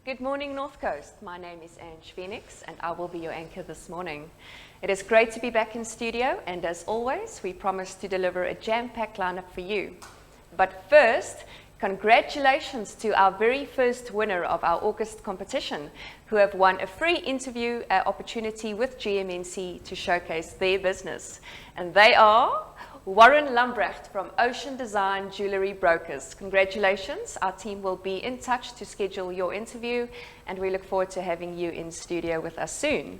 Good morning, North Coast. My name is Ange Phoenix, and I will be your anchor this morning. It is great to be back in studio, and as always, we promise to deliver a jam-packed lineup for you. But first, congratulations to our very first winner of our August competition, who have won a free interview opportunity with GMNC to showcase their business. And they are Warren Lambrecht from Ocean Design Jewelry Brokers. Congratulations. Our team will be in touch to schedule your interview, and we look forward to having you in studio with us soon.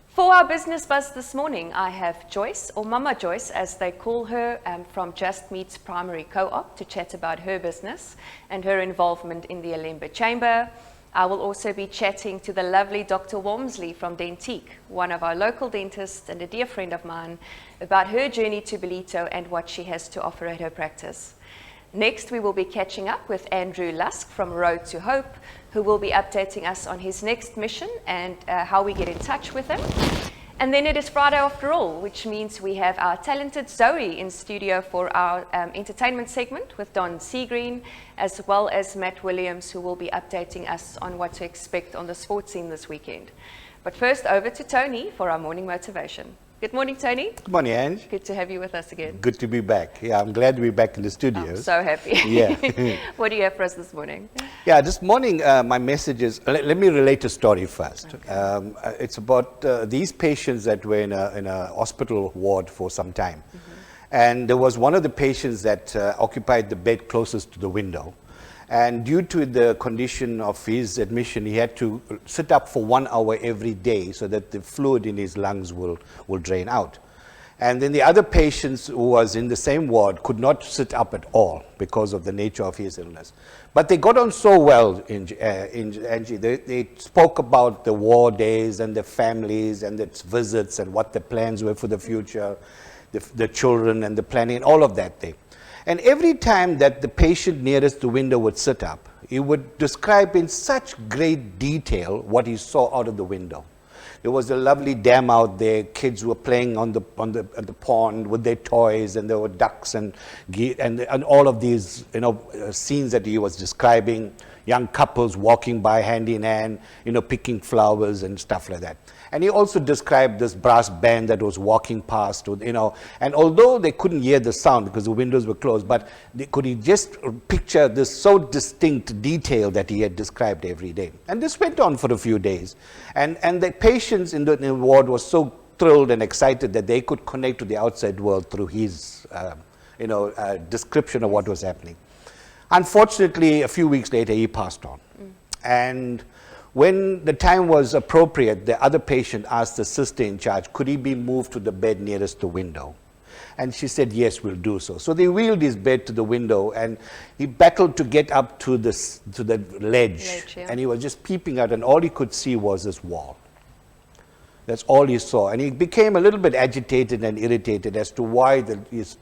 For our business buzz this morning, I have Joyce, or Mama Joyce as they call her, from Just Meat's Primary Co-op to chat about her business and her involvement in the Alemba Chamber. I will also be chatting to the lovely Dr. Walmsley from Dentique, one of our local dentists and a dear friend of mine, about her journey to Ballito and what she has to offer at her practice. Next, we will be catching up with Andrew Lusk from Road to Hope, who will be updating us on his next mission and how we get in touch with him. And then it is Friday after all, which means we have our talented Zoe in studio for our entertainment segment with Don Seagreen, as well as Matt Williams, who will be updating us on what to expect on the sports scene this weekend. But first, over to Tony for our morning motivation. Good morning, Tony. Good morning, Ange. Good to have you with us again. Good to be back. Yeah, I'm glad to be back in the studios. I'm so happy. Yeah. What do you have for us this morning? Yeah, this morning my message is, let me relate a story first. Okay. It's about these patients that were in a hospital ward for some time. Mm-hmm. And there was one of the patients that occupied the bed closest to the window. And due to the condition of his admission, he had to sit up for 1 hour every day so that the fluid in his lungs will drain out. And then the other patients who was in the same ward could not sit up at all because of the nature of his illness. But they got on so well, Angie. They spoke about the war days and the families and its visits and what the plans were for the future, the children and the planning and all of that thing. And every time that the patient nearest the window would sit up, he would describe in such great detail what he saw out of the window. There was a lovely dam out there. Kids were playing on the pond with their toys, and there were ducks and all of these scenes that he was describing. Young couples walking by hand in hand, picking flowers and stuff like that. And he also described this brass band that was walking past, and although they couldn't hear the sound because the windows were closed, but could he just picture this so distinct detail that he had described every day. And this went on for a few days. And the patients in the ward were so thrilled and excited that they could connect to the outside world through his description of what was happening. Unfortunately, a few weeks later, he passed on. And when the time was appropriate, the other patient asked the sister in charge, could he be moved to the bed nearest the window? And she said, yes, we'll do so. So they wheeled his bed to the window, and he battled to get up to the ledge. Yeah. And he was just peeping out, and all he could see was this wall. That's all he saw. And he became a little bit agitated and irritated as to why this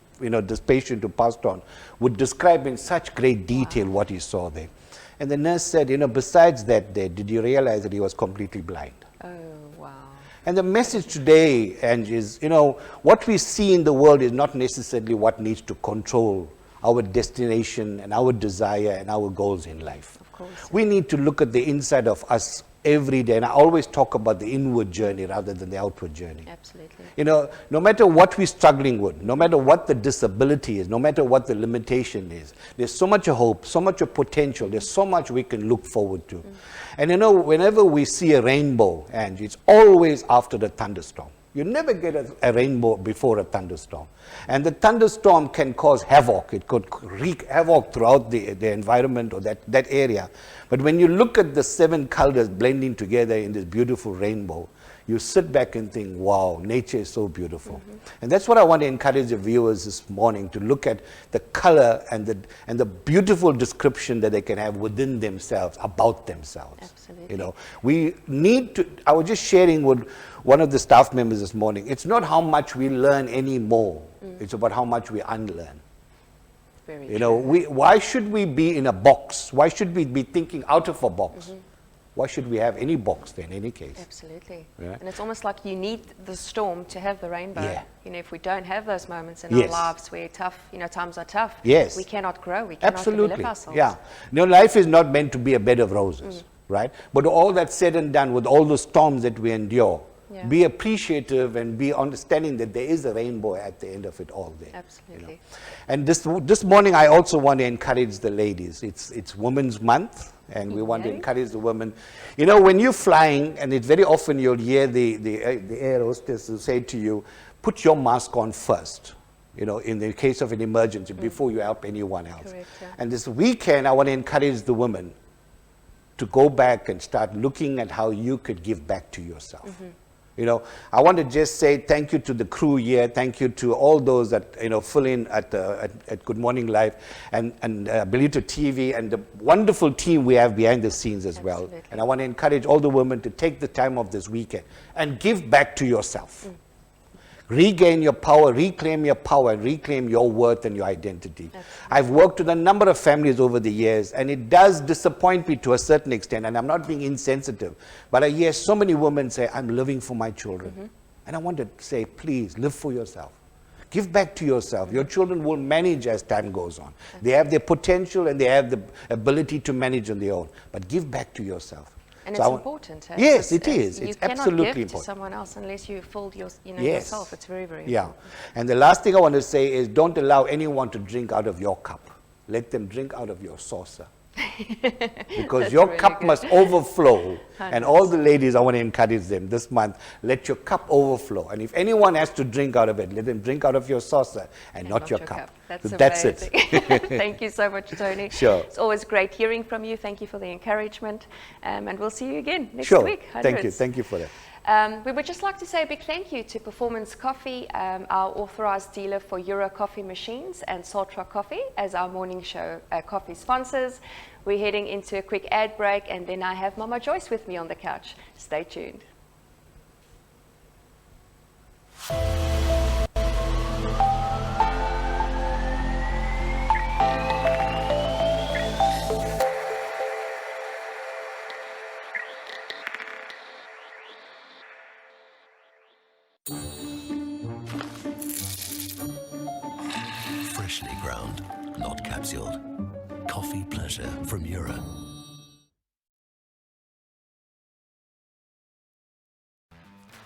patient who passed on would describe in such great detail what he saw there. And the nurse said, besides that day, did you realize that he was completely blind? Oh, wow. And the message today, Angie, is, what we see in the world is not necessarily what needs to control our destination and our desire and our goals in life. Of course. We need to look at the inside of us every day. And I always talk about the inward journey rather than the outward journey. Absolutely. No matter what we're struggling with, no matter what the disability is, no matter what the limitation is, there's so much hope, so much potential, there's so much we can look forward to. And whenever we see a rainbow, Angie, it's always after the thunderstorm. You never get a rainbow before a thunderstorm. And the thunderstorm can cause havoc. It could wreak havoc throughout the environment or that area. But when you look at the 7 colors blending together in this beautiful rainbow, you sit back and think, wow, nature is so beautiful. Mm-hmm. And that's what I want to encourage the viewers this morning, to look at the color and the beautiful description that they can have within themselves, about themselves. Absolutely. We need to, I was just sharing with one of the staff members this morning, it's not how much we learn anymore, it's about how much we unlearn. Very true. Why should we be in a box? Why should we be thinking out of a box? Mm-hmm. Why should we have any box then, in any case? Absolutely. Yeah. And it's almost like you need the storm to have the rainbow. Yeah. If we don't have those moments in Yes. our lives where times are tough, Yes. we cannot grow, we cannot Absolutely. develop ourselves. Yeah. Life is not meant to be a bed of roses. right? But all that said and done, with all the storms that we endure, be appreciative and be understanding that there is a rainbow at the end of it all there. Absolutely. You know? And this morning, I also want to encourage the ladies. It's Women's Month, and we want to encourage the women. You know, when you're flying, and it's very often you'll hear the air hostess will say to you, put your mask on first, you know, in the case of an emergency, before you help anyone else. Correct, yeah. And this weekend, I want to encourage the women to go back and start looking at how you could give back to yourself. You know, I want to just say thank you to the crew here, thank you to all those that, you know, fill in at Good Morning Live and Ballito TV, and the wonderful team we have behind the scenes as well. And I want to encourage all the women to take the time of this weekend and give back to yourself. Regain your power, reclaim your power, reclaim your worth and your identity. I've worked with a number of families over the years, and it does disappoint me to a certain extent, and I'm not being insensitive, but I hear so many women say, I'm living for my children. And I want to say, please, live for yourself. Give back to yourself. Your children will manage as time goes on. They have their potential and they have the ability to manage on their own, but give back to yourself. And so it's important. Yes, it is. It's absolutely important. You cannot give to important. someone else unless you filled yourself. It's very, very important. important. And the last thing I want to say is, don't allow anyone to drink out of your cup. Let them drink out of your saucer. Because your cup must overflow. And all the ladies, I want to encourage them this month, let your cup overflow. And if anyone has to drink out of it, let them drink out of your saucer and not your cup. That's it. Thank you so much, Tony. Sure. It's always great hearing from you. Thank you for the encouragement. And we'll see you again next week. Thank you. Thank you for that. We would just like to say a big thank you to Performance Coffee, our authorized dealer for Euro coffee machines, and Saltra Coffee as our morning show coffee sponsors. We're heading into a quick ad break, and then I have Mama Joyce with me on the couch. Stay tuned. Freshly ground, not capsuled. Coffee pleasure from Euro.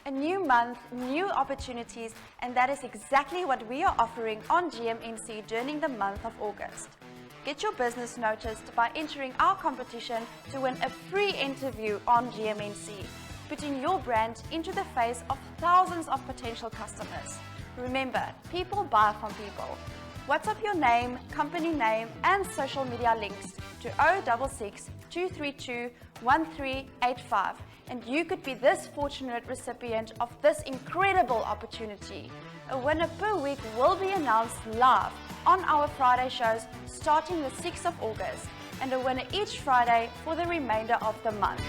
A new month, new opportunities, and that is exactly what we are offering on GMNC during the month of August. Get your business noticed by entering our competition to win a free interview on GMNC, putting your brand into the face of thousands of potential customers. Remember, people buy from people. WhatsApp your name, company name, and social media links to 066 232 1385, and you could be this fortunate recipient of this incredible opportunity. A winner per week will be announced live on our Friday shows starting the 6th of August, and a winner each Friday for the remainder of the month.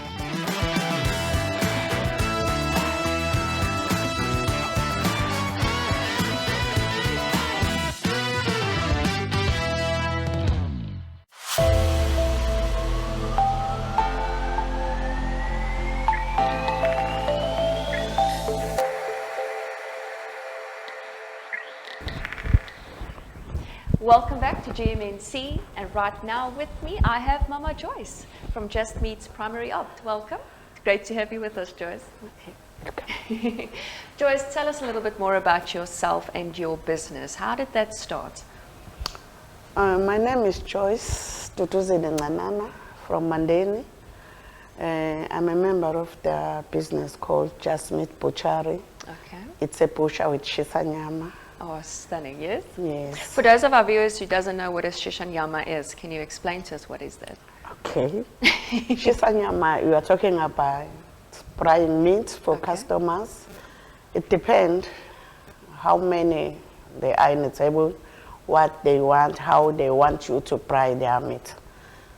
Welcome back to GMNC, and right now with me I have Mama Joyce from Just Meat's Primary Opt. Welcome. It's great to have you with us, Joyce. Okay. Joyce, tell us a little bit more about yourself and your business. How did that start? My name is Joyce Ncanana from Mandeni. I'm a member of the business called Just Meat Butchery. Okay. It's a butcher with shisanyama. Oh, stunning, yes? Yes. For those of our viewers who doesn't know what a shishanyama is, can you explain to us what is that? Okay. Shisanyama, you are talking about frying meat for customers. It depends how many they are in the table, what they want, how they want you to fry their meat.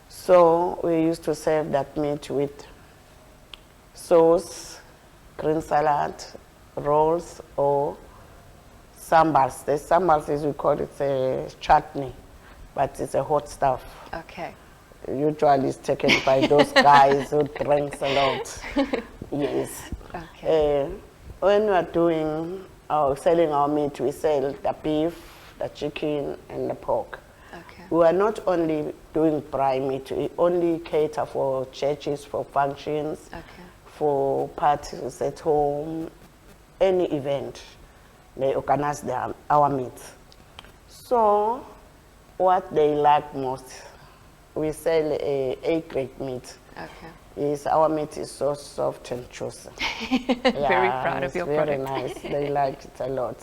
So we used to serve that meat with sauce, green salad, rolls, or sambals. The sambals, as we call it, a chutney, but it's a hot stuff. Okay. Usually it's taken by those guys who drinks a lot. Yes. Okay. When we are doing selling our meat, we sell the beef, the chicken, and the pork. Okay. We are not only doing braai meat, we only cater for churches, for functions, Okay. for parties at home, any event. They organize our meat. So, what they like most, we sell A-grade meat. Okay. Yes, our meat is so soft and juicy. Very proud of it's your very product. nice. They like it a lot.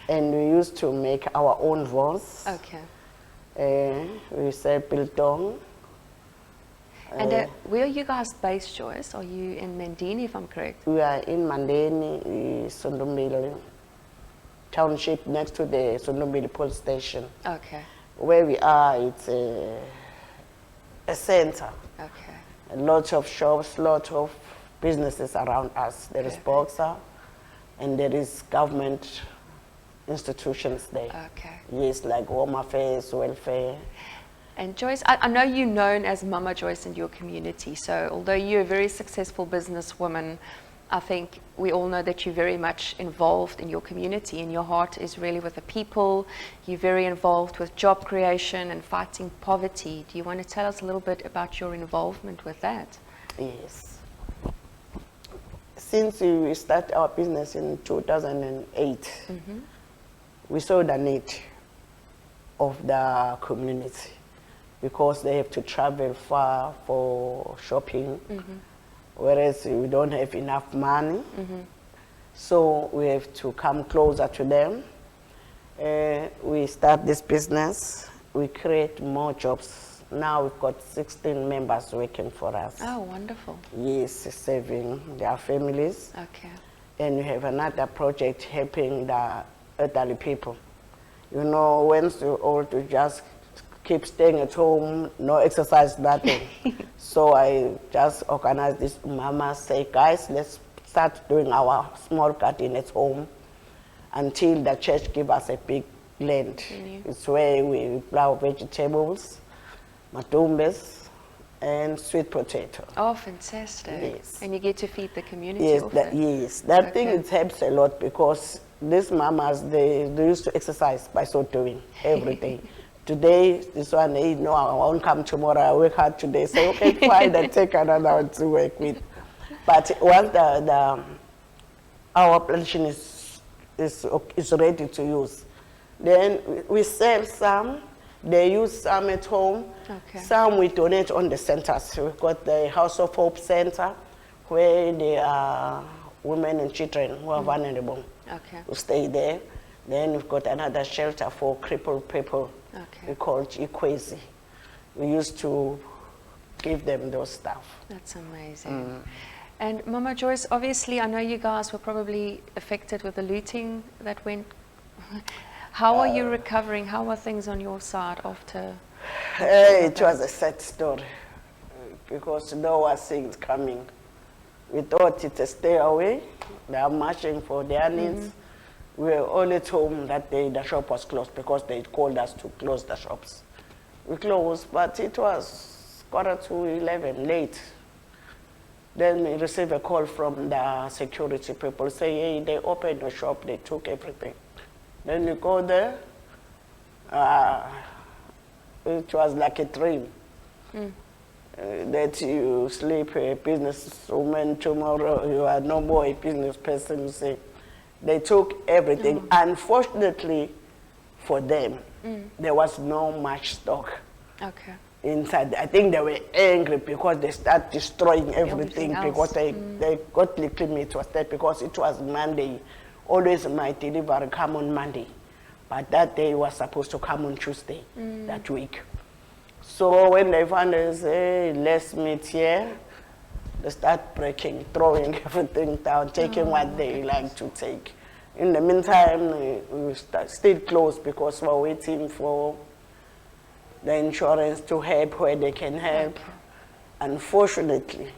And we used to make our own rolls. Okay. We sell biltong. And where are you guys based, Joyce? Are you in Mandini, if I'm correct? We are in Mandeni, Sondombili Township, next to the Sondombili police station. Okay. Where we are, it's a center. Okay. A lot of shops, lot of businesses around us. There is Boxer, and there is government institutions there. Okay. Yes, like Home Affairs, welfare. And Joyce, I know you're known as Mama Joyce in your community, so although you're a very successful businesswoman, I think we all know that you're very much involved in your community and your heart is really with the people. You're very involved with job creation and fighting poverty. Do you want to tell us a little bit about your involvement with that? Yes. Since we started our business in 2008, we saw the need of the community because they have to travel far for shopping, whereas we don't have enough money. So we have to come closer to them. We start this business, we create more jobs. Now we've got 16 members working for us. Oh, wonderful. Yes, saving their families. Okay. And we have another project helping the elderly people. You know, once you're old, you just keep staying at home, no exercise, nothing. So I just organized this mama, say, guys, let's start doing our small garden at home until the church give us a big land. It's where we plow vegetables, matumbes, and sweet potato. Oh, fantastic. Yes. And you get to feed the community Yes, off that, it. yes. That thing, it helps a lot because these mamas, they used to exercise by so doing every day. Today, this one, hey, no, I won't come tomorrow, I work hard today. Say, okay, fine, I take another one to work with. But once our plantation is ready to use, then we sell some, they use some at home, some we donate on the centers. We've got the House of Hope Center, where there are women and children who are vulnerable who stay there. Then we've got another shelter for crippled people. We call it Equasi. We used to give them those stuff. That's amazing. And Mama Joyce, obviously, I know you guys were probably affected with the looting that went. How are you recovering? How are things on your side after? It was a sad story because no one sees coming. We thought it's a stay away. They are marching for their needs. We were only told that day the shop was closed because they called us to close the shops. We closed, but it was 11:15 late. Then we received a call from the security people saying, hey, they opened the shop, they took everything. Then you go there, it was like a dream. That you sleep a businesswoman, tomorrow you are no more a business person. You say, they took everything. Unfortunately for them, there was no much stock inside. I think they were angry because they started destroying everything because they got little meat was there because it was Monday. Always my delivery come on Monday, but that day was supposed to come on Tuesday that week. So when they found us, hey, less meat here, they start breaking, throwing everything down, taking what they like to take. In the meantime, we still closed because we're waiting for the insurance to help where they can help. Unfortunately,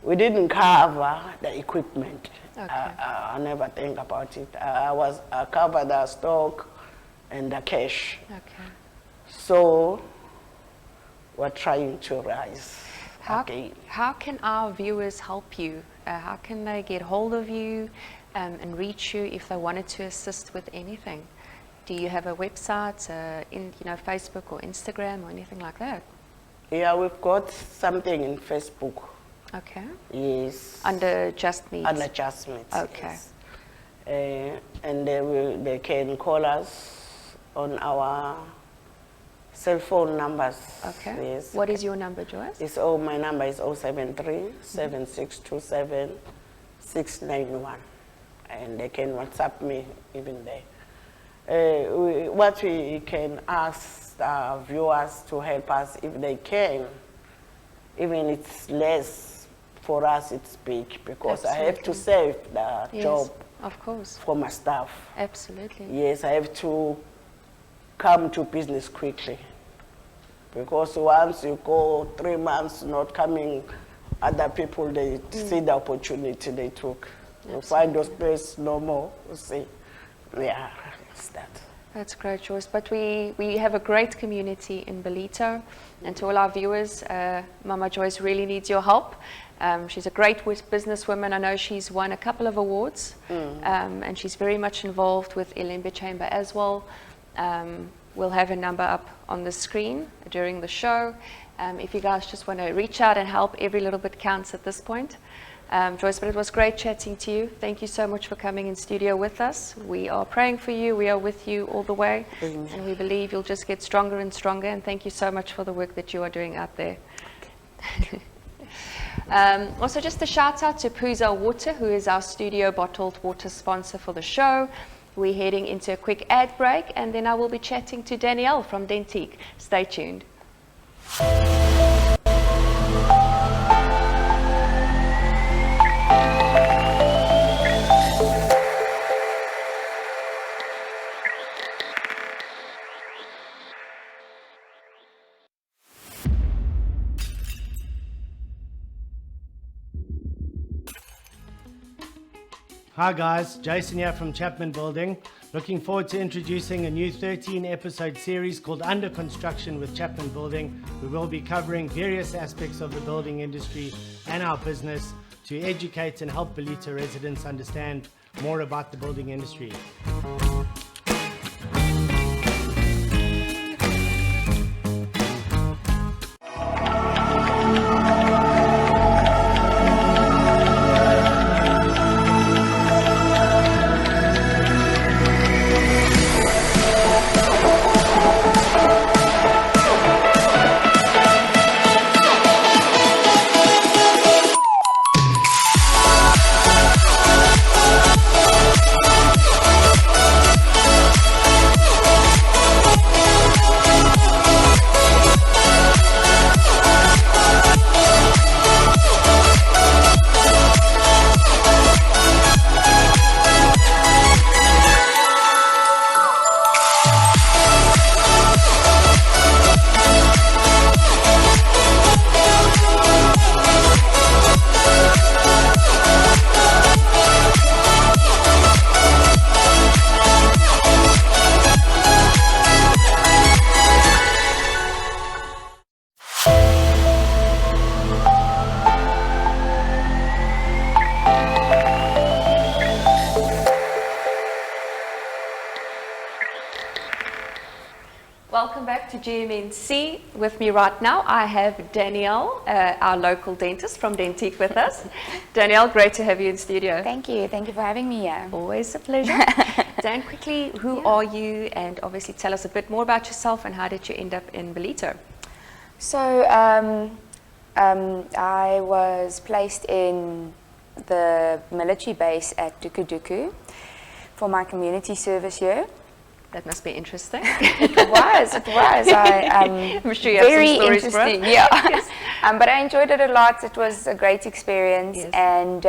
we didn't cover the equipment. I never think about it. I covered the stock and the cash. So we're trying to rise again. How can our viewers help you? How can they get hold of you and reach you if they wanted to assist with anything? Do you have a website, Facebook or Instagram or anything like that? Yeah, we've got something in Facebook. Okay. Yes. Under Just Meat? Under Just Meat. Okay. Yes. And they can call us on our cell phone numbers. Okay. Yes. What is your number, Joyce? My number is 073-7627-691. And they can WhatsApp me even there. What we can ask our viewers to help us if they can, even it's less, for us it's big, because I have to save the job of course. for my staff. Absolutely. Yes, I have to come to business quickly, because once you go 3 months not coming, other people, they see the opportunity they took. You find those space no more, you see. Yeah, it's that. That's great, Joyce. But we have a great community in Ballito. And to all our viewers, Mama Joyce really needs your help. She's a great businesswoman. I know she's won a couple of awards. And she's very much involved with Ilembe Chamber as well. We'll have a number up on the screen during the show. If you guys just want to reach out and help, every little bit counts at this point. Joyce, but it was great chatting to you. Thank you so much for coming in studio with us. We are praying for you. We are with you all the way. And we believe you'll just get stronger and stronger. And thank you so much for the work that you are doing out there. Also, just a shout out to Puza Water, who is our studio bottled water sponsor for the show. We're heading into a quick ad break, and then I will be chatting to Danielle from Dentique. Stay tuned. Hi guys, Jason here from Chapman Building. Looking forward to introducing a new 13-episode series called Under Construction with Chapman Building. We will be covering various aspects of the building industry and our business to educate and help Ballito residents understand more about the building industry. Welcome back to GMNC. With me right now, I have Danielle, our local dentist from Dentique with us. Danielle, great to have you in studio. Thank you. Thank you for having me here. Always a pleasure. Dan, quickly, who are you? And obviously tell us a bit more about yourself and how did you end up in Ballito? So, I was placed in the military base at Duku for my community service year. That must be interesting. It was. I'm sure you have very some stories interesting. for us. Yeah. Yes. But I enjoyed it a lot. It was a great experience, Yes. and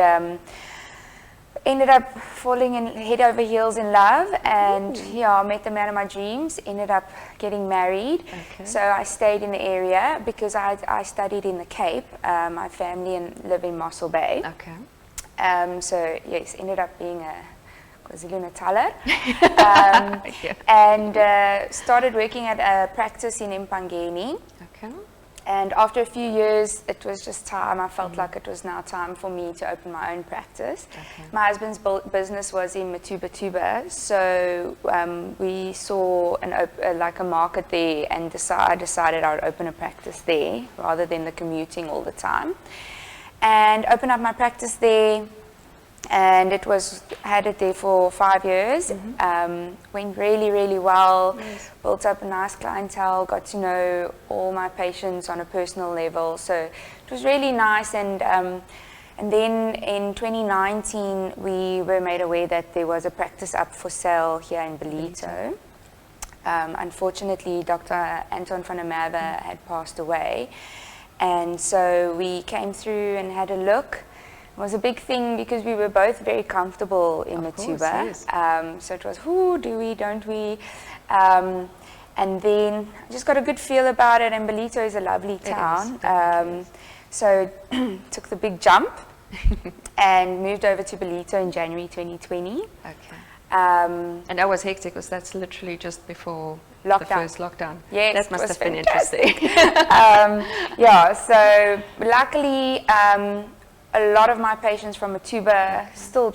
ended up falling in head over heels in love. And I met the man of my dreams. Ended up getting married. Okay. So I stayed in the area because I studied in the Cape. My family live in Mossel Bay. Okay. So yes, ended up being a KwaZulu-Nataler, Yeah. and started working at a practice in Mpangeni, Okay. And after a few years, it was just time. I felt like it was now time for me to open my own practice. Okay. My husband's business was in Matuba, so we saw like a market there, and I decided I would open a practice there rather than the commuting all the time. And open up my practice there, and had it there for 5 years. Went really, really well. Nice. Built up a nice clientele, got to know all my patients on a personal level. So it was really nice. And then in 2019, we were made aware that there was a practice up for sale here in Ballito. Unfortunately, Dr. Anton van der Merwe had passed away. And so we came through and had a look. It was a big thing because we were both very comfortable in Matuba. Yes. So it was, do we, don't we? And then I just got a good feel about it, and Ballito is a lovely town. So took the big jump and moved over to Ballito in January 2020. Okay. And that was hectic because that's literally just before the first lockdown. Yes, that must was have been fantastic. interesting. So luckily, a lot of my patients from Matuba still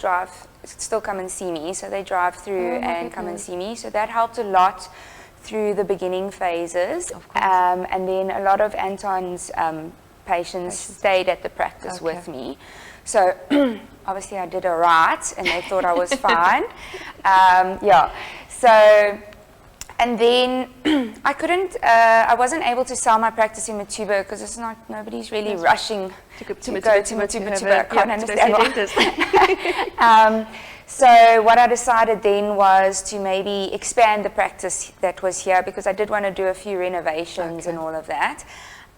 come and see me. So they drive through and come and see me. So that helped a lot through the beginning phases. Of course. And then a lot of Anton's patients stayed at the practice with me. So obviously I did all right, and they thought I was fine. So, and then I wasn't able to sell my practice in Matuba because nobody's really rushing to go to Matuba. I can't understand why. So what I decided then was to maybe expand the practice that was here, because I did want to do a few renovations and all of that.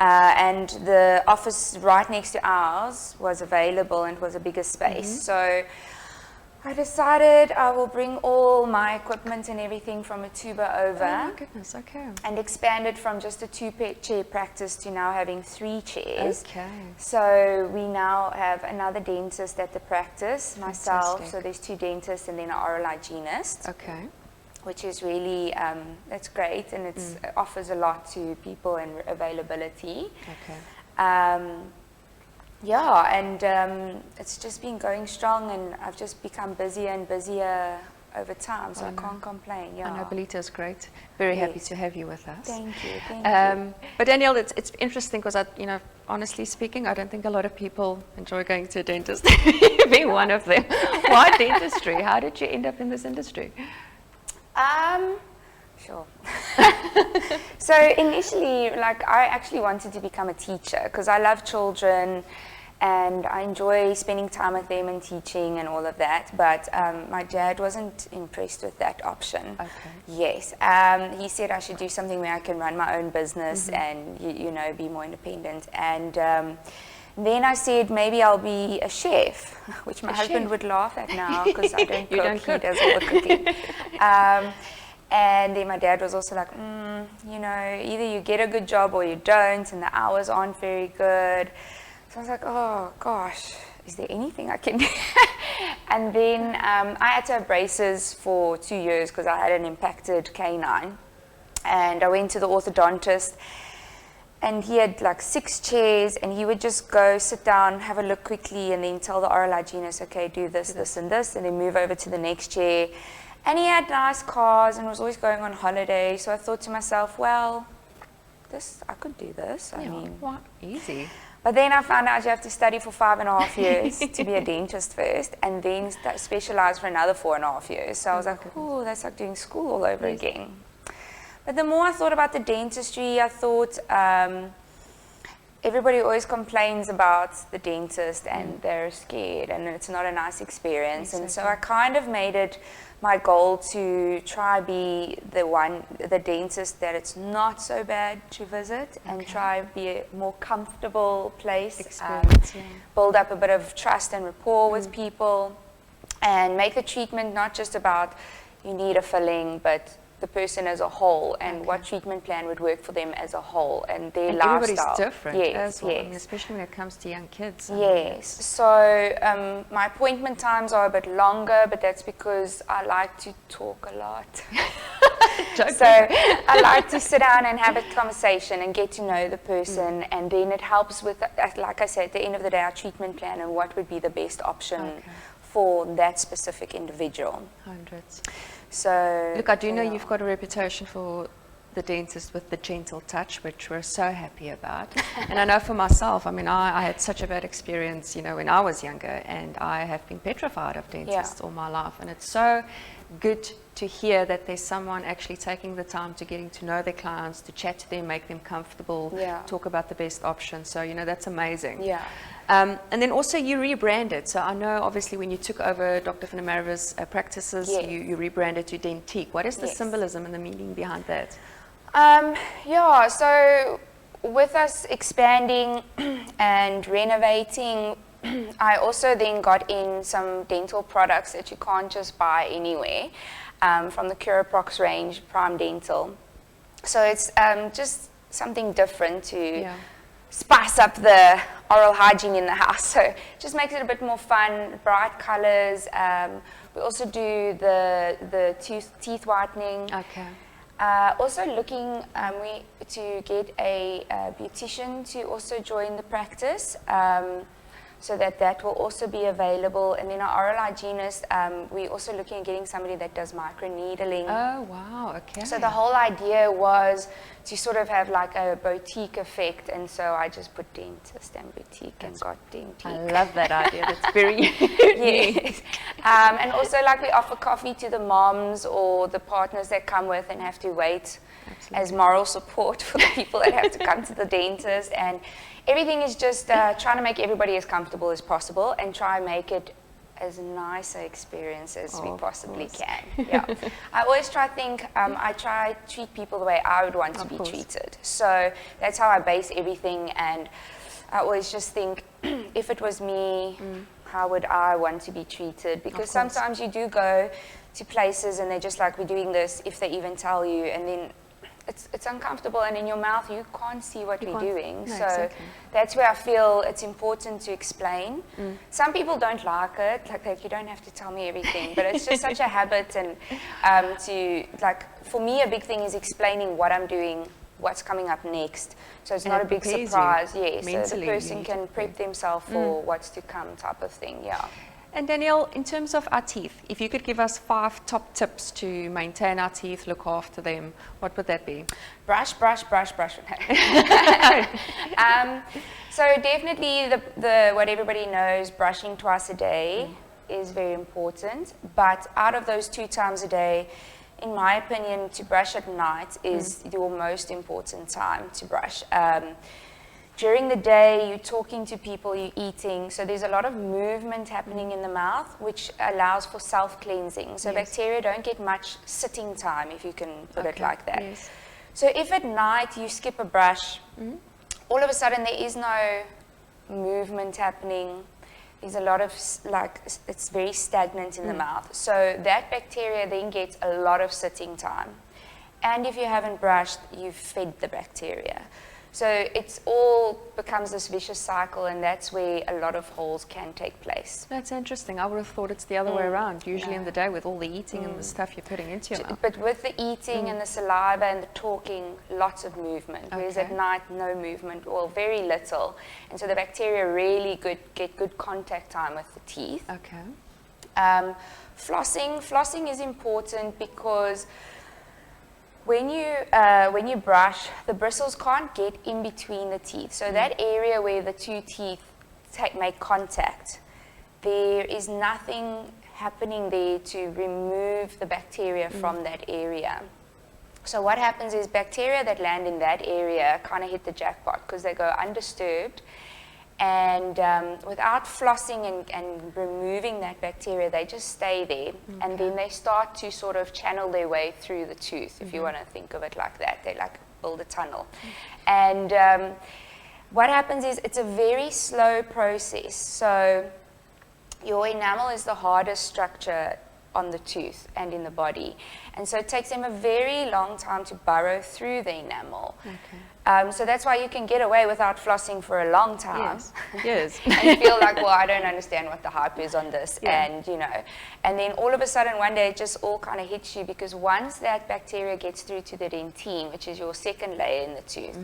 And the office right next to ours was available, and it was a bigger space. So I decided I will bring all my equipment and everything from Matuba over. Oh my goodness, okay. And expand it from just a 2-chair practice to now having 3 chairs. Okay. So we now have another dentist at the practice, myself. Fantastic. So there's 2 dentists and then an oral hygienist. Okay. Which is really, that's great, and it offers a lot to people and availability. Okay. And it's just been going strong, and I've just become busier and busier over time, so I can't complain. I know Ballito's great. Very happy to have you with us. Thank you. But Danielle, it's interesting because honestly speaking, I don't think a lot of people enjoy going to a dentist. Being one of them. Why dentistry? How did you end up in this industry? Sure. So initially, I actually wanted to become a teacher because I love children and I enjoy spending time with them and teaching and all of that. But my dad wasn't impressed with that option. Okay. Yes. He said I should do something where I can run my own business and be more independent. And then I said maybe I'll be a chef, which my husband would laugh at now because I don't cook. He does all the cooking. And then my dad was also like, either you get a good job or you don't, and the hours aren't very good. So I was like, oh gosh, is there anything I can do? And then I had to have braces for 2 years because I had an impacted canine. And I went to the orthodontist, and he had 6 chairs, and he would just go sit down, have a look quickly, and then tell the oral hygienist, okay, do this, this, and this, and then move over to the next chair. And he had nice cars and was always going on holiday. So I thought to myself, well, I could do this. I mean, what? Easy. But then I found out you have to study for 5.5 years to be a dentist first, and then specialize for another 4.5 years. So I was like, oh, that's like doing school all over again. But the more I thought about the dentistry, I thought everybody always complains about the dentist and they're scared and it's not a nice experience. And so I kind of made it my goal to try be the dentist that it's not so bad to visit and try be a more comfortable place, build up a bit of trust and rapport with people, and make the treatment not just about you need a filling, but the person as a whole and what treatment plan would work for them as a whole and their lifestyle. Everybody's different as well, yes. I mean, especially when it comes to young kids. Yes, so my appointment times are a bit longer, but that's because I like to talk a lot. So I like to sit down and have a conversation and get to know the person, and then it helps with, like I said, at the end of the day, our treatment plan and what would be the best option for that specific individual. Hundreds. So Look, I do know you've got a reputation for the dentist with the gentle touch, which we're so happy about. And I know for myself, I mean, I had such a bad experience, you know, when I was younger, and I have been petrified of dentists all my life. And it's so good to hear that there's someone actually taking the time to getting to know their clients, to chat to them, make them comfortable, talk about the best option. So, you know, that's amazing. Yeah. And then also you rebranded. So I know obviously when you took over Dr. van der Merwe's practices, you rebranded to Dentique. What is the symbolism and the meaning behind that? Yeah, so with us expanding and renovating, I also then got in some dental products that you can't just buy anywhere, from the Curaprox range, Prime Dental. So it's just something different to spice up the oral hygiene in the house. So it just makes it a bit more fun, bright colors. We also do the teeth whitening. Okay. Also looking to get a beautician to also join the practice, so that will also be available. And then our oral hygienist, we're also looking at getting somebody that does microneedling. Oh, wow, okay. So the whole idea was to sort of have like a boutique effect, and so I just put dentist and boutique and got Dentique. I love that idea. That's very unique. And also like we offer coffee to the moms or the partners that come with and have to wait as moral support for the people that have to come to the dentist. And everything is just trying to make everybody as comfortable as possible and try and make it as nice an experience as we possibly can. Yeah, I always try to think, I try to treat people the way I would want to be treated. So that's how I base everything, and I always just think, if it was me, how would I want to be treated? Because sometimes you do go to places and they're just like, we're doing this, if they even tell you, and then it's uncomfortable, and in your mouth you can't see what we're doing. No, so exactly. That's where I feel it's important to explain. Some people don't like it, like you don't have to tell me everything, but it's just such a habit. And for me, a big thing is explaining what I'm doing, what's coming up next. So it's not a big surprise. So the person can prep themselves for what's to come, type of thing. Yeah. And Danielle, in terms of our teeth, if you could give us 5 top tips to maintain our teeth, look after them, what would that be? Brush. So definitely the what everybody knows, brushing twice a day is very important. But out of those 2 times a day, in my opinion, to brush at night is your most important time to brush. During the day, you're talking to people, you're eating, so there's a lot of movement happening in the mouth, which allows for self-cleansing. So bacteria don't get much sitting time, if you can put it like that. Yes. So if at night you skip a brush, all of a sudden there is no movement happening. There's a lot of, it's very stagnant in the mouth. So that bacteria then gets a lot of sitting time. And if you haven't brushed, you've fed the bacteria. So it's all becomes this vicious cycle, and that's where a lot of holes can take place. That's interesting. I would have thought it's the other way around, usually in the day with all the eating and the stuff you're putting into your mouth. But with the eating and the saliva and the talking, lots of movement. Whereas at night, no movement, or very little. And so the bacteria really get good contact time with the teeth. Okay. Flossing is important because when you brush, the bristles can't get in between the teeth. So that area where the 2 teeth make contact, there is nothing happening there to remove the bacteria from that area. So what happens is bacteria that land in that area kind of hit the jackpot because they go undisturbed. And without flossing and removing that bacteria, they just stay there. And then they start to sort of channel their way through the tooth, if you want to think of it like that. They like build a tunnel. And what happens is it's a very slow process. So your enamel is the hardest structure on the tooth and in the body. And so it takes them a very long time to burrow through the enamel. So that's why you can get away without flossing for a long time. Yes. And you feel like, well, I don't understand what the hype is on this. Yeah. And, and then all of a sudden one day it just all kind of hits you, because once that bacteria gets through to the dentine, which is your second layer in the tooth,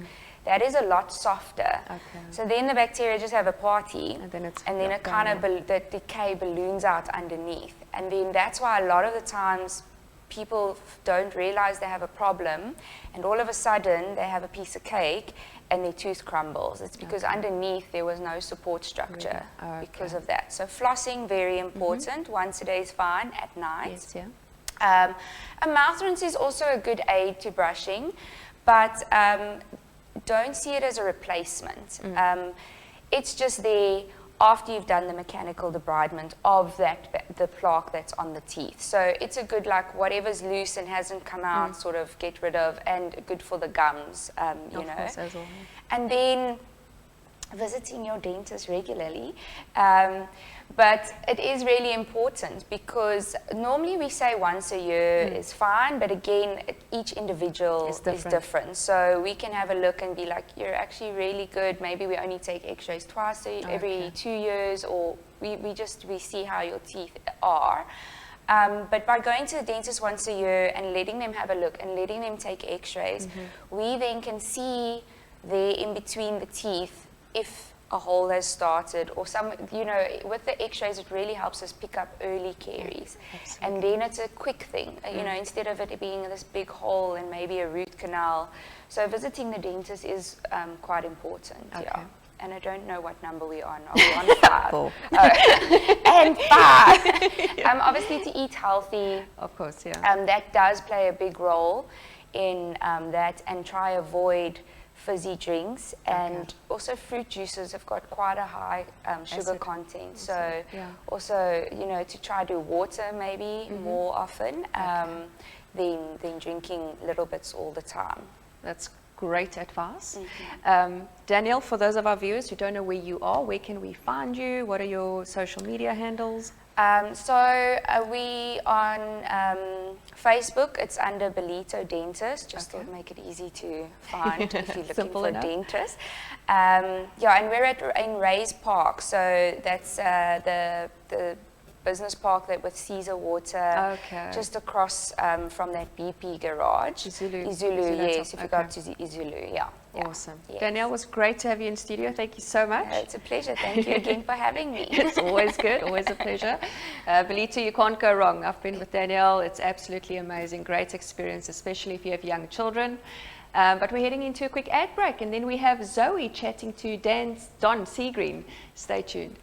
that is a lot softer. Okay. So then the bacteria just have a party, And then it's it kind of, the decay balloons out underneath. And then that's why a lot of the times people don't realize they have a problem, and all of a sudden they have a piece of cake and their tooth crumbles. It's because underneath there was no support structure because of that. So flossing, very important. Once a day is fine, at night. Yes, yeah. A mouth rinse is also a good aid to brushing, but don't see it as a replacement. It's just there after you've done the mechanical debridement of the plaque that's on the teeth. So it's a good, like, whatever's loose and hasn't come out, sort of get rid of, and good for the gums, you know. Course, as well. And then visiting your dentist regularly. But it is really important, because normally we say once a year is fine, but again, each individual is different. So we can have a look and be like, you're actually really good. Maybe we only take x-rays twice every 2 years, or we see how your teeth are. But by going to the dentist once a year and letting them have a look and letting them take x-rays, we then can see there in between the teeth if a hole has started, or some, you know, with the x-rays it really helps us pick up early caries. And then it's a quick thing, you know, instead of it being this big hole and maybe a root canal. So visiting the dentist is quite important. Yeah. And I don't know what number we're on. Are we on 5? 4. And 5. Obviously to eat healthy. Of course, yeah. That does play a big role in that, and try avoid fizzy drinks, and also fruit juices have got quite a high sugar content. So also, you know, to try to do water maybe more often than drinking little bits all the time. That's great advice. Danielle, for those of our viewers who don't know where you are, where can we find you? What are your social media handles? We on Facebook, it's under Ballito Dentist, just to make it easy to find if you're looking for a dentist. And we're in Rays Park, so that's the business park that with Caesar Water, just across from that BP garage. Izulu, yes, if you go to Izulu, Awesome. Yes. Danielle, it was great to have you in studio. Thank you so much. It's a pleasure. Thank you again for having me. It's always good, always a pleasure. Ballito, you can't go wrong. I've been with Danielle. It's absolutely amazing. Great experience, especially if you have young children. But we're heading into a quick ad break, and then we have Zoe chatting to Don Seagreen. Stay tuned.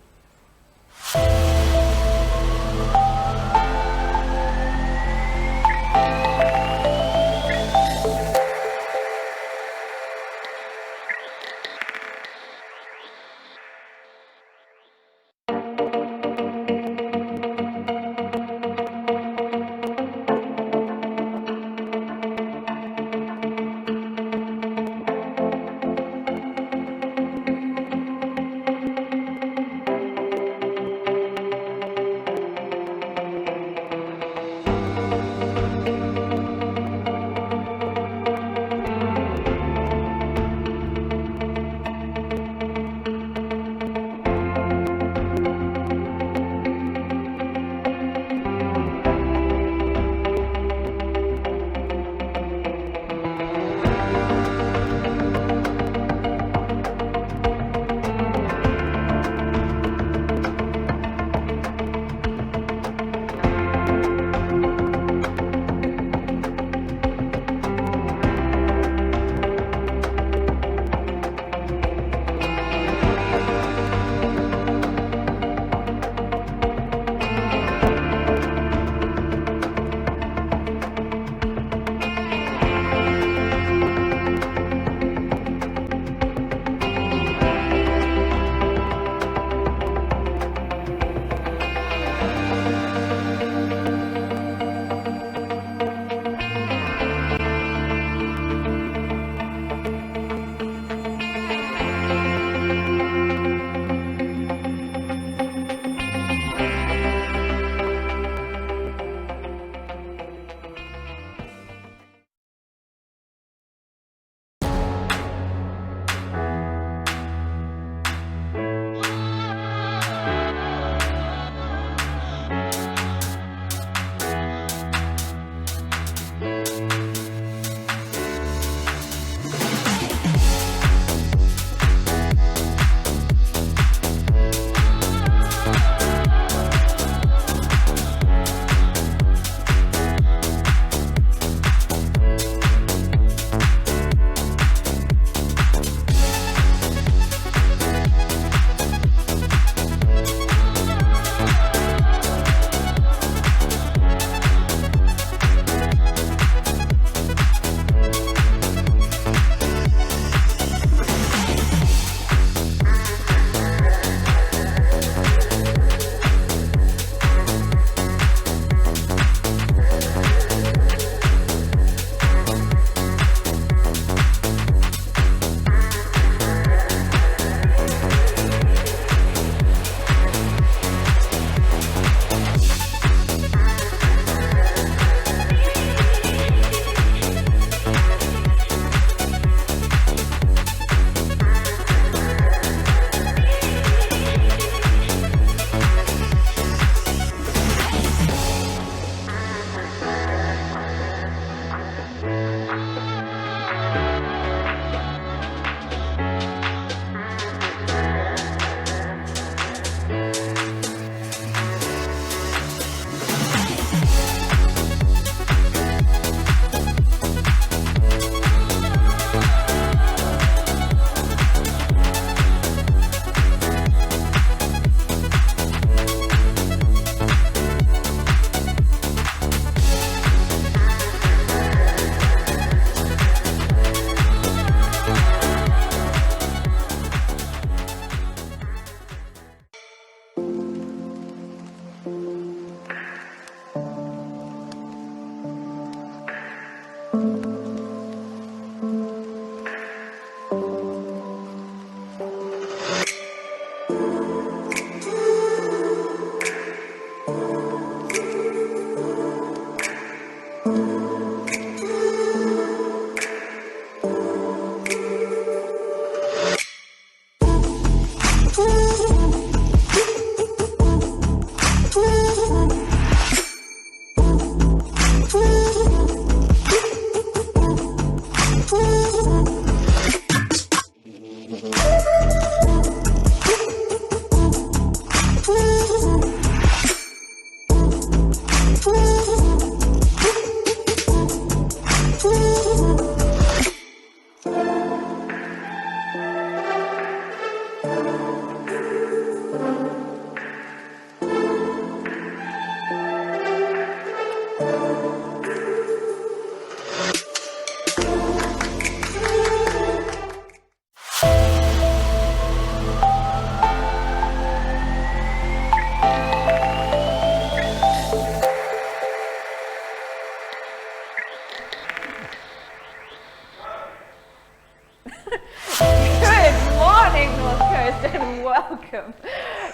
Welcome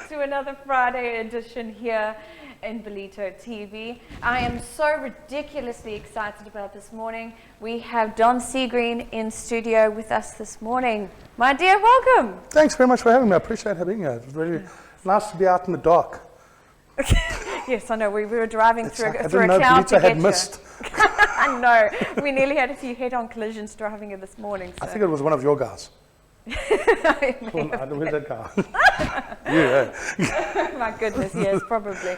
to another Friday edition here in Ballito TV. I am so ridiculously excited about this morning. We have Don Seagreen in studio with us this morning. My dear, welcome. Thanks very much for having me. I appreciate being here. It's really nice to be out in the dark. Yes, I know. We were driving through like, a cloud to get missed. I know. We nearly had a few head-on collisions driving here this morning. So. I think it was one of your guys. Where's that guy? Yeah. My goodness, yes, probably.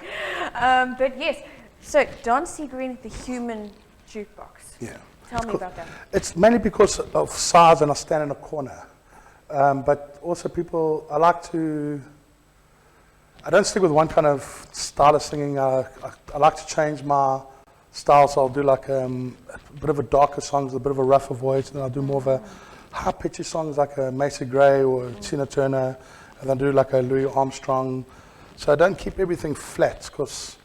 But yes, so Don Seagreen, the human jukebox. Yeah. Tell me about that. It's mainly because of size and I stand in a corner. But also I don't stick with one kind of style of singing. I like to change my style, so I'll do like a bit of a darker songs, a bit of a rougher voice, and then I'll do more of a high-pitchy songs like a Macy Gray or Tina Turner, and then do like a Louis Armstrong. So I don't keep everything flat because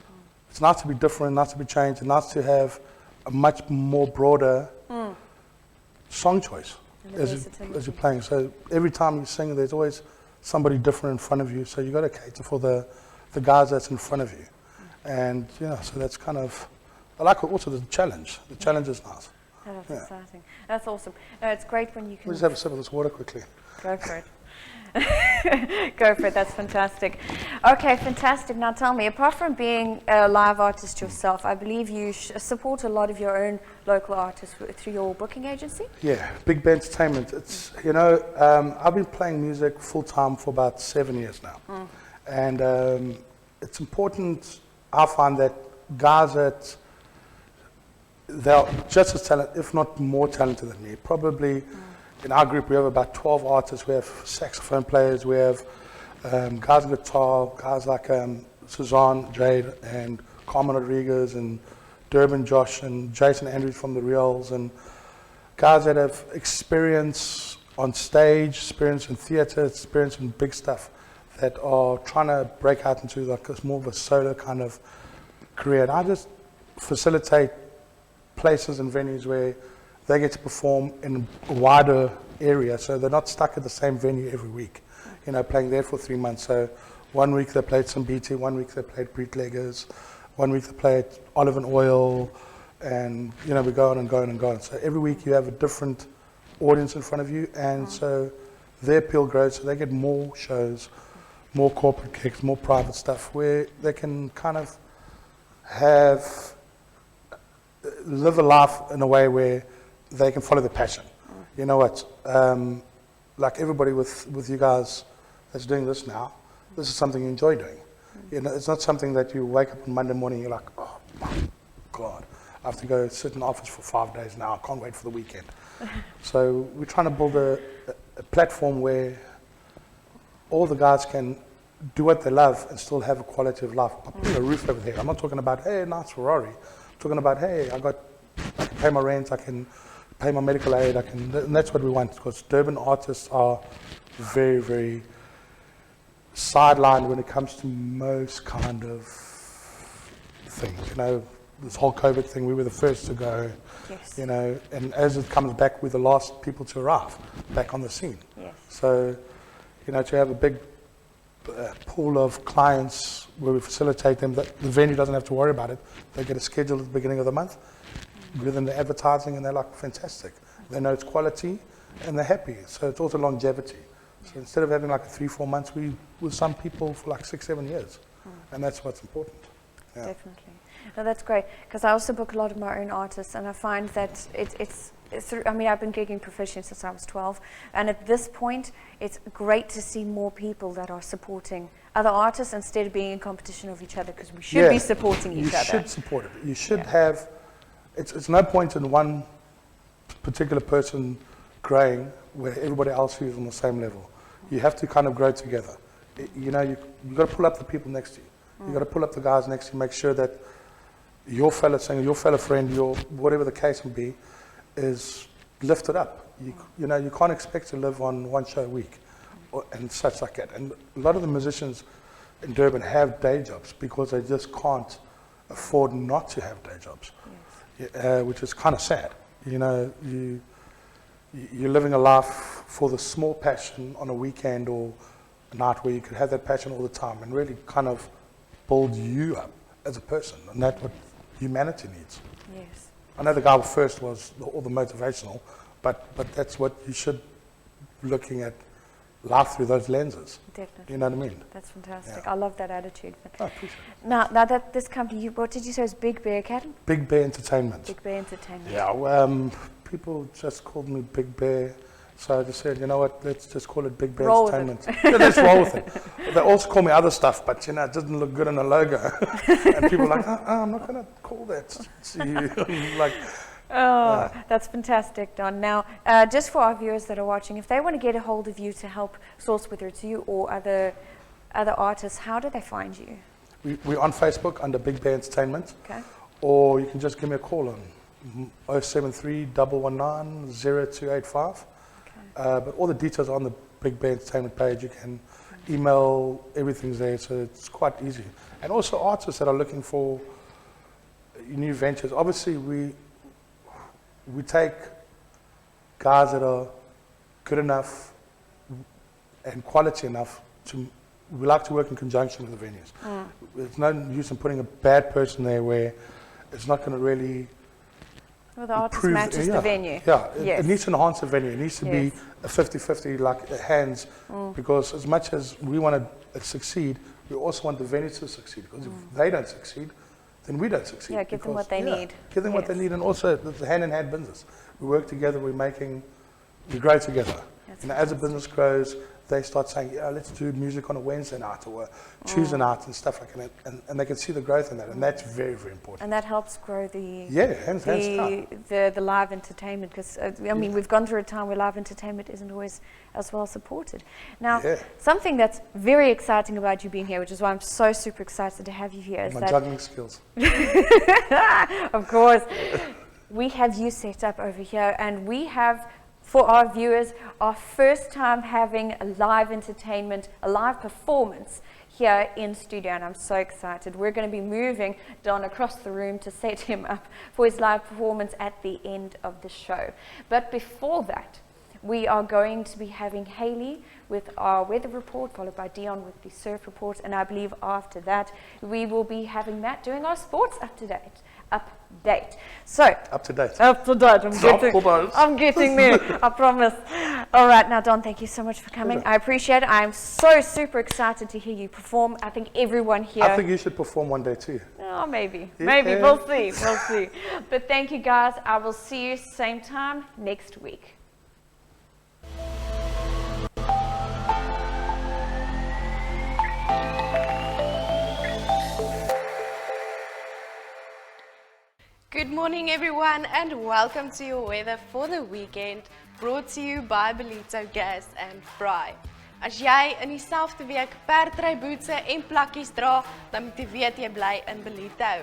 it's nice to be different, nice to be changed, and nice to have a much more broader song choice as you're playing. So every time you sing, there's always somebody different in front of you. So you got to cater for the guys that's in front of you, and so that's kind of. I like also the challenge. The challenge is nice. Oh, that's exciting. That's awesome. No, it's great when you can... We'll just have a sip of this water quickly. Go for it. Go for it. That's fantastic. Okay, fantastic. Now tell me, apart from being a live artist yourself, I believe you support a lot of your own local artists through your booking agency? Yeah, Big Bay Entertainment. It's, I've been playing music full-time for about 7 years now. And it's important, I find, that guys that they're just as talented, if not more talented than me. Probably in our group we have about 12 artists. We have saxophone players, we have guys on guitar, guys like Suzanne, Jade, and Carmen Rodriguez, and Durban Josh, and Jason Andrews from the Reels, and guys that have experience on stage, experience in theatre, experience in big stuff, that are trying to break out into like more of a solo kind of career. And I just facilitate places and venues where they get to perform in a wider area, so they're not stuck at the same venue every week, playing there for 3 months. So 1 week they played some BT, 1 week they played Bootleggers, 1 week they played Olive and Oil, and we go on and go on and go on. So every week you have a different audience in front of you, and so their appeal grows, so they get more shows, more corporate gigs, more private stuff, where they can kind of live a life in a way where they can follow their passion. You know what? Like everybody with you guys that's doing this now, this is something you enjoy doing. It's not something that you wake up on Monday morning and you're like, oh my God, I have to go sit in the office for 5 days now. I can't wait for the weekend. So we're trying to build a platform where all the guys can do what they love and still have a quality of life. I'm putting a roof over there. I'm not talking about, hey, nice Ferrari. Talking about, hey, I can pay my rent, I can pay my medical aid, and that's what we want, because Durban artists are very, very sidelined when it comes to most kind of things. This whole COVID thing, we were the first to go, and as it comes back, we're the last people to arrive back on the scene. Yes. So, to have a big pool of clients where we facilitate them, that the venue doesn't have to worry about it. They get a schedule at the beginning of the month within the advertising, and they're like, fantastic. They know it's quality and they're happy. So it's also longevity. So instead of having like 3-4 months, we with some people for like 6-7 years. And that's what's important. Yeah. Definitely. No, that's great, because I also book a lot of my own artists, and I find that it's I mean, I've been gigging professionally since I was 12, and at this point, it's great to see more people that are supporting other artists instead of being in competition of each other, because we should be supporting each other. You should support it. You should have, it's no point in one particular person growing where everybody else is on the same level. You have to kind of grow together. You've got to pull up the people next to you. You've got to pull up the guys next to you, make sure that your fellow singer, your fellow friend, your whatever the case may be, is lifted up. You can't expect to live on one show a week and such like that. And a lot of the musicians in Durban have day jobs because they just can't afford not to have day jobs, which is kind of sad. You're living a life for the small passion on a weekend or a night where you could have that passion all the time and really kind of build you up as a person, and that's what humanity needs. Yes. I know the guy first was all the motivational, but that's what you should be looking at life through those lenses. Definitely. You know what I mean? That's fantastic. Yeah. I love that attitude. I appreciate it. Now that this company, what did you say is Big Bear Academy? Big Bear Entertainment. Big Bear Entertainment. Yeah, people just called me Big Bear, so I just said, you know what, let's just call it Big Bear Roll with Entertainment. Yeah, let's roll with it. They also call me other stuff, but it doesn't look good in a logo. And people are like, I'm not going to call that to you. Like, that's fantastic, Don. Now, just for our viewers that are watching, if they want to get a hold of you to help source, whether it's you or other artists, how do they find you? We're on Facebook under Big Bear Entertainment. Okay. Or you can just give me a call on 073 119 0285. But all the details are on the Big Bear Entertainment page. You can email, everything's there, so it's quite easy. And also artists that are looking for new ventures. Obviously, we take guys that are good enough and quality enough we like to work in conjunction with the venues. There's no use in putting a bad person there where it's not going to really Well, the artist matches the venue. Yeah, Yes. it needs to enhance the venue. It needs to be a 50-50, like hands, because as much as we want to succeed, we also want the venue to succeed. Because if they don't succeed, then we don't succeed. Yeah, give them what they need. Give them what they need, and also it's a hand-in-hand business. We work together, we grow together. As a business grows, they start saying, yeah, let's do music on a Wednesday night or a Tuesday night and stuff like that. And they can see the growth in that, and that's very, very important. And that helps grow the hands down. the live entertainment, because I mean, we've gone through a time where live entertainment isn't always as well supported. Now, something that's very exciting about you being here, which is why I'm so super excited to have you here, is my juggling skills. Of course. We have you set up over here, and we have, for our viewers, our first time having a live entertainment, a live performance here in studio, and I'm so excited. We're going to be moving Don across the room to set him up for his live performance at the end of the show. But before that, we are going to be having Heili with our weather report, followed by Deon with the surf report, and I believe after that, we will be having Matt doing our sports update. So up to date. I'm getting there. I promise. All right, now Don, thank you so much for coming. I appreciate it. I'm so super excited to hear you perform. I think everyone here. I think you should perform one day too. Oh, maybe. Maybe. We'll see. We'll see. But thank you, guys. I will see you same time next week. Good morning everyone, and welcome to your weather for the weekend, brought to you by Ballito Gas and Fry. As jy in dieselfde week perdry bootse en plakkies dra, dan moet jy weet jy bly in Ballito.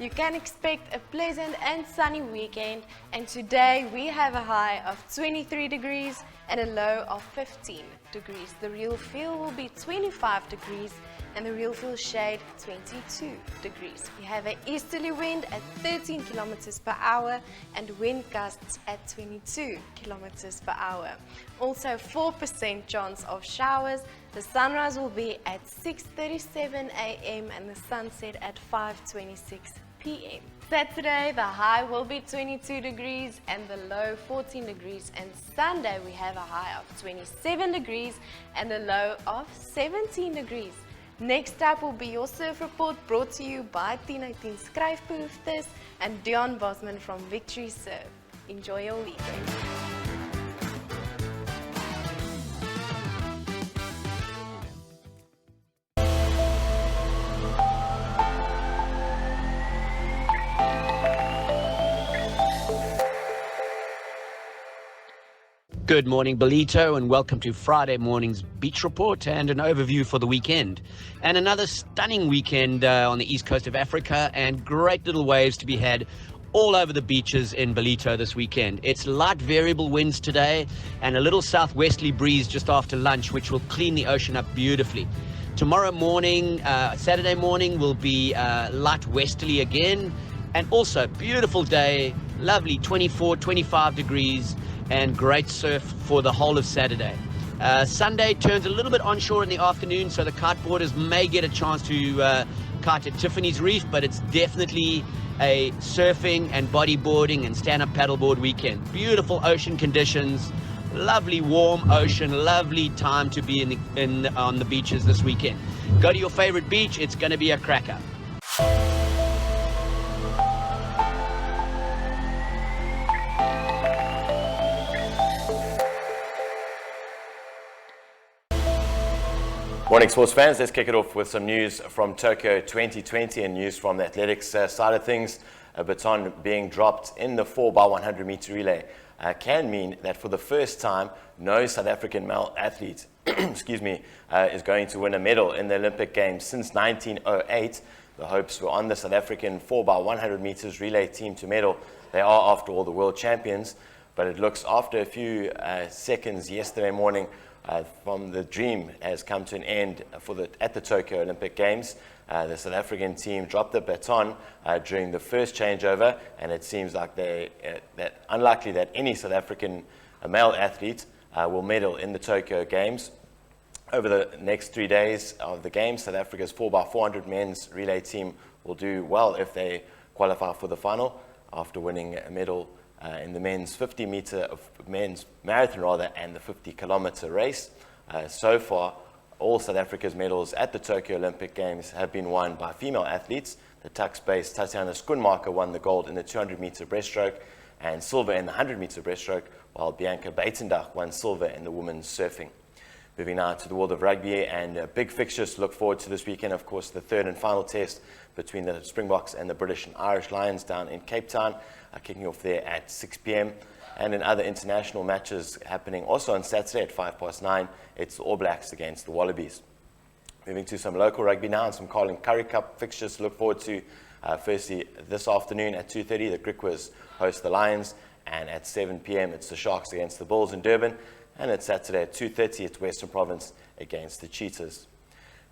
You can expect a pleasant and sunny weekend, and today we have a high of 23 degrees and a low of 15 degrees. The real feel will be 25 degrees and the real feel shade 22 degrees. We have an easterly wind at 13 kilometers per hour and wind gusts at 22 kilometers per hour. Also 4% chance of showers. The sunrise will be at 6:37 a.m. and the sunset at 5:26 p.m. Saturday, the high will be 22 degrees and the low 14 degrees. And Sunday, we have a high of 27 degrees and a low of 17 degrees. Next up will be your surf report, brought to you by 1018 Skryfbehoeftes and Deon Bosman from Victory Surf. Enjoy your weekend. Good morning, Ballito, and welcome to Friday morning's Beach Report and an overview for the weekend. And another stunning weekend on the east coast of Africa, and great little waves to be had all over the beaches in Ballito this weekend. It's light variable winds today and a little southwesterly breeze just after lunch, which will clean the ocean up beautifully. Tomorrow morning, Saturday morning, will be light westerly again, and also beautiful day, lovely 24, 25 degrees, and great surf for the whole of Saturday. Sunday turns a little bit onshore in the afternoon, so the kiteboarders may get a chance to kite at Tiffany's Reef, but it's definitely a surfing and bodyboarding and stand-up paddleboard weekend. Beautiful ocean conditions, lovely warm ocean, lovely time to be on the beaches this weekend. Go to your favorite beach, it's going to be a cracker. Morning sports fans, let's kick it off with some news from Tokyo 2020 and news from the athletics side of things. A baton being dropped in the 4x100 meter relay can mean that for the first time, no South African male athlete is going to win a medal in the Olympic Games since 1908. The hopes were on the South African 4x100 meters relay team to medal. They are, after all, the world champions, but it looks after a few seconds yesterday morning from the dream has come to an end at the Tokyo Olympic Games. The South African team dropped the baton during the first changeover, and it seems like that unlikely that any South African male athlete will medal in the Tokyo Games. Over the next 3 days of the Games, South Africa's 4x400 men's relay team will do well if they qualify for the final after winning a medal in the men's men's marathon and the 50-kilometer race. So far, all South Africa's medals at the Tokyo Olympic Games have been won by female athletes. The Tuks-based Tatiana Schoenmaker won the gold in the 200-meter breaststroke and silver in the 100-meter breaststroke, while Bianca Buitendach won silver in the women's surfing. Moving now to the world of rugby, and big fixtures to look forward to this weekend. Of course, the third and final test between the Springboks and the British and Irish Lions down in Cape Town, kicking off there at 6 p.m. And in other international matches happening also on Saturday at 9:05, it's the All Blacks against the Wallabies. Moving to some local rugby now and some Carling Currie Cup fixtures to look forward to. Firstly, this afternoon at 2:30, the Griquas host the Lions, and at 7 p.m. it's the Sharks against the Bulls in Durban. And it's Saturday at 2:30, it's Western Province against the Cheetahs.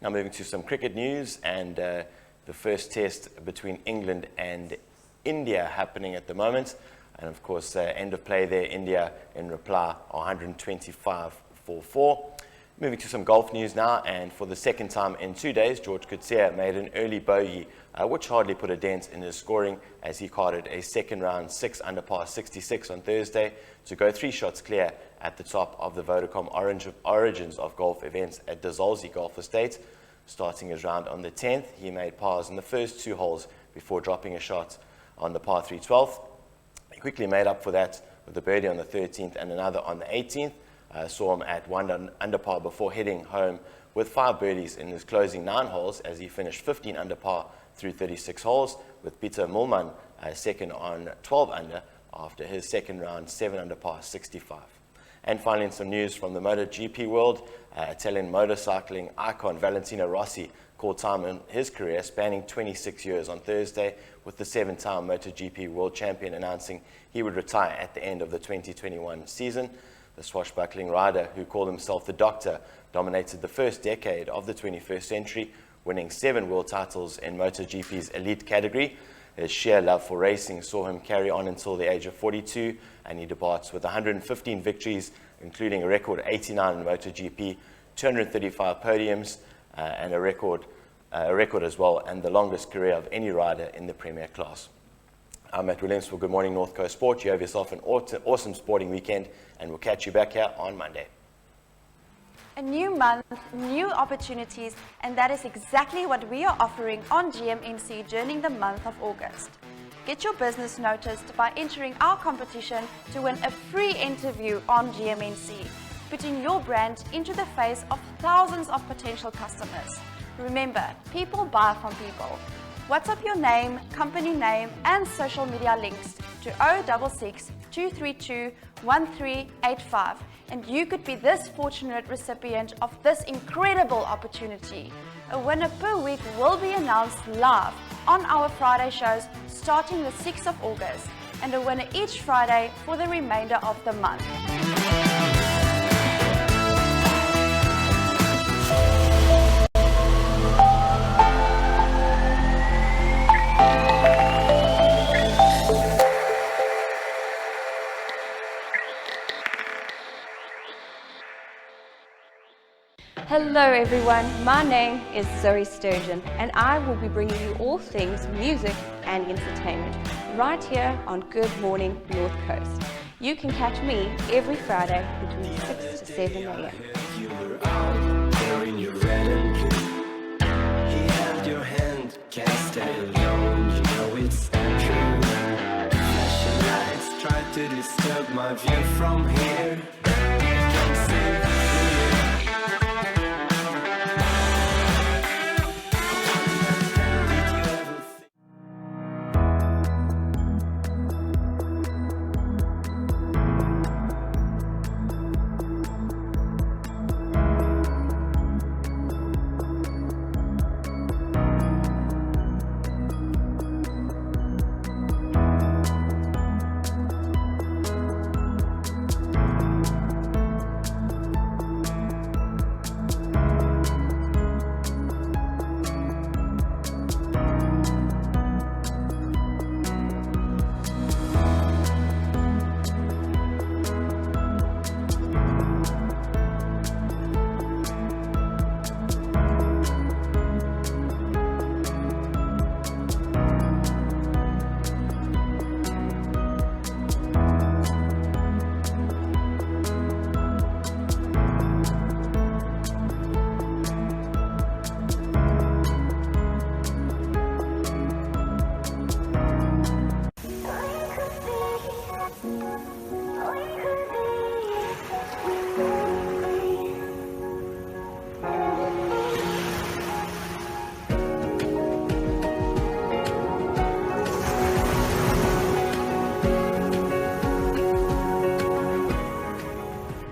Now moving to some cricket news, and the first test between England and India happening at the moment. And of course, end of play there, India in reply 125 for 4. Moving to some golf news now, and for the second time in 2 days, George Coetzee made an early bogey, which hardly put a dent in his scoring as he carded a second round 6 under par 66 on Thursday to go 3 shots clear at the top of the Vodacom Origins of Golf events at the Zolzi Golf Estate. Starting his round on the 10th, he made pars in the first 2 holes before dropping a shot on the par 3 12th. He quickly made up for that with a birdie on the 13th and another on the 18th. Saw him at 1 under par before heading home with 5 birdies in his closing 9 holes as he finished 15 under par through 36 holes, with Peter Mulman second on 12 under after his second round 7 under par 65. And finally, some news from the MotoGP world. Italian motorcycling icon Valentino Rossi called time in his career spanning 26 years on Thursday, with the 7-time MotoGP world champion announcing he would retire at the end of the 2021 season. The swashbuckling rider, who called himself the Doctor, dominated the first decade of the 21st century, winning 7 world titles in MotoGP's elite category. His sheer love for racing saw him carry on until the age of 42, and he departs with 115 victories, including a record 89 in MotoGP, 235 podiums, and a record as well, and the longest career of any rider in the Premier class. I'm Matt Williams for Good Morning North Coast Sport. You have yourself an awesome sporting weekend, and we'll catch you back here on Monday. A new month, new opportunities, and that is exactly what we are offering on GMNC during the month of August. Get your business noticed by entering our competition to win a free interview on GMNC, putting your brand into the face of thousands of potential customers. Remember, people buy from people. WhatsApp your name, company name, and social media links to 066 232 1385, and you could be this fortunate recipient of this incredible opportunity. A winner per week will be announced live on our Friday shows starting the 6th of August, and a winner each Friday for the remainder of the month. Hello everyone, my name is Zoe Sturgeon and I will be bringing you all things music and entertainment right here on Good Morning North Coast. You can catch me every Friday between 6 to 7 a.m. You were out there in your red and blue. He held your hand, can't stay alone, you know it's true. Flashing lights try to disturb my view from here. Can't see.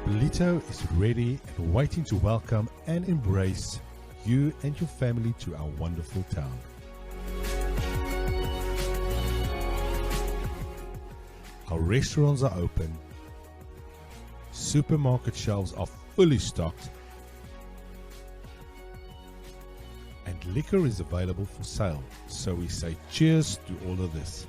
Ballito is ready and waiting to welcome and embrace you and your family to our wonderful town. Our restaurants are open, supermarket shelves are fully stocked, and liquor is available for sale. So we say cheers to all of this.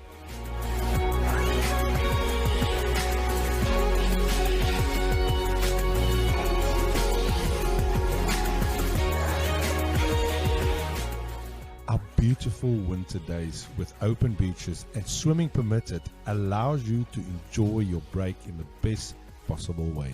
Our beautiful winter days with open beaches and swimming permitted allows you to enjoy your break in the best possible way.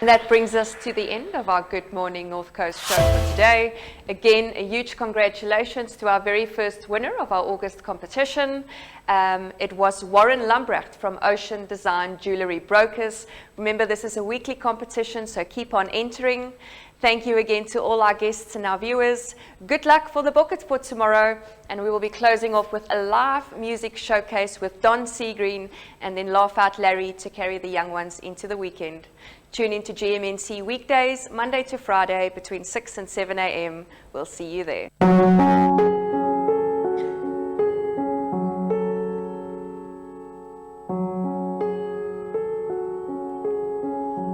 And that brings us to the end of our Good Morning North Coast show for today. Again, a huge congratulations to our very first winner of our August competition. It was Warren Lumbrecht from Ocean Design Jewelry Brokers. Remember, this is a weekly competition, so keep on entering. Thank you again to all our guests and our viewers. Good luck for the buckets for tomorrow, and we will be closing off with a live music showcase with Don Seagreen and then Laugh Out Larry to carry the young ones into the weekend. Tune in to GMNC weekdays, Monday to Friday, between 6 and 7 a.m. We'll see you there.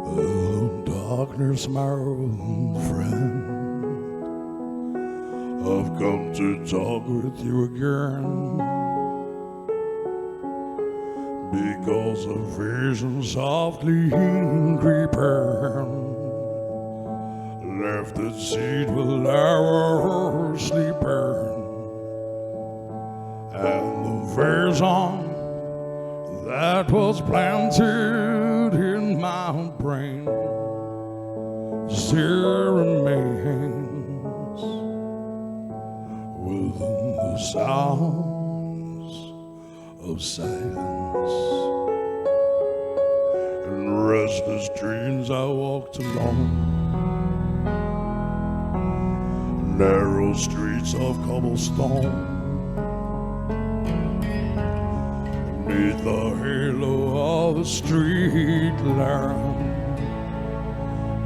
Oh, darkness, my old friend, I've come to talk with you again. Because a vision softly creeping left the seed while I was sleeping, and the vision that was planted in my brain still remains within the sounds of silence. In restless dreams I walked along narrow streets of cobblestone, beneath the halo of a street lamp.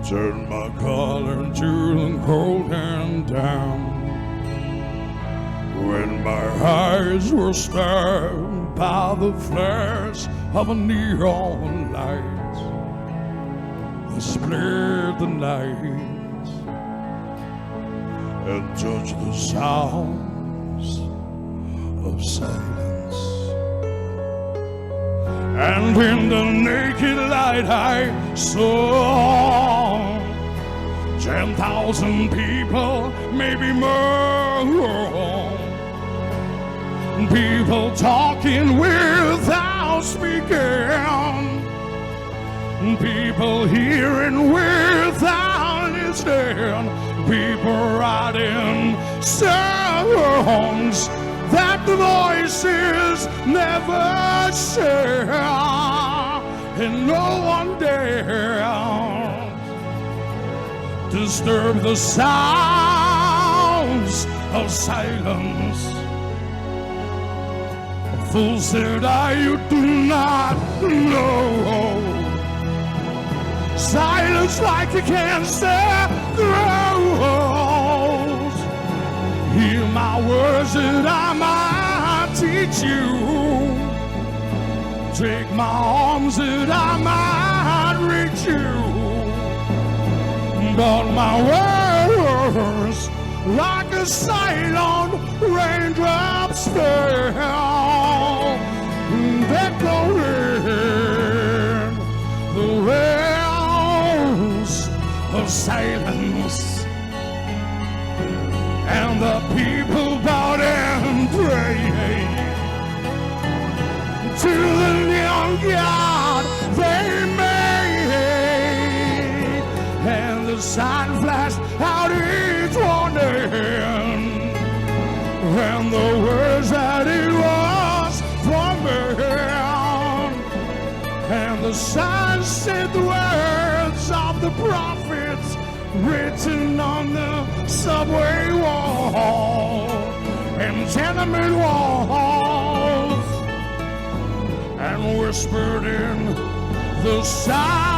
Turned my collar to the cold and damp. When my eyes were stabbed by the flash of a neon light, I split the night and touched the sounds of silence. And in the naked light I saw 10,000 people, maybe more. People talking without speaking. People hearing without listening. People writing songs that the voices never share, and no one dares disturb the sounds of silence. Fool said I, you do not know. Silence like a cancer grows. Hear my words that I might teach you. Take my arms that I might reach you. But my words, like a silent raindrops fell, echoing the wells of silence. And the people bowed and prayed to the neon god they made, and the sun flashed out each morning, and the words that it was from man, and the sun said the words of the prophets written on the subway wall and tenement walls, and whispered in the silence